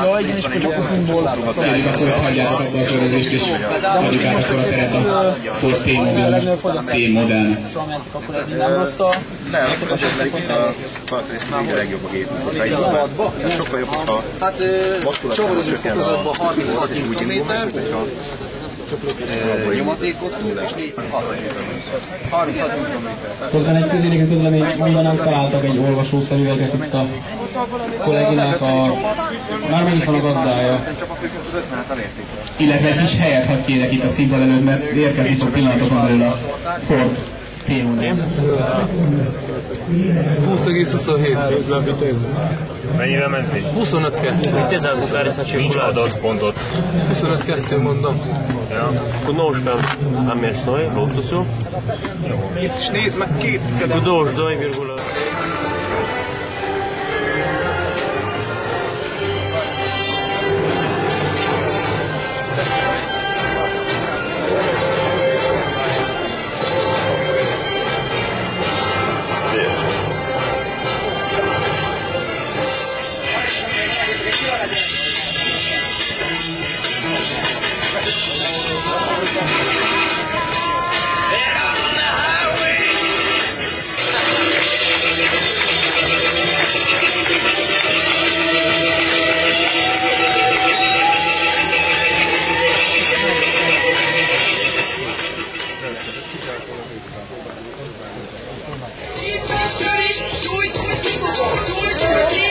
Ja, igen, és akkor csapatunkból Kérjük, akkor hagyjátok abba a körözést, és adjuk át akkor a teret a Ford P-modellnek. soha mentek, akkor ez így nem rosszabb. Nem, azért mert a faltrészt még a legjobb a gépnek. Sokkal jobb, hogyha hát csavarozó fokozatban 36 Nm, nyomatékot és 36 Nm. Közben egy közlemény mondanám, találtak egy olvasószerűletet itt a kolléginek, már meg is van a gazdája. Illetve egy kis helyet hagy kérek itt a színpad előtt, mert érkezni fog pillanatokon belül a Ford P-modell. 20,27. Mennyivel mentél? 25,2. Nincs adatpontot. 25,2 mondom. Ja. Conosco a Mersoy, Lotusu. És nézd meg 2000. Tudós, 2,1. Shooting, do it, people go, do it,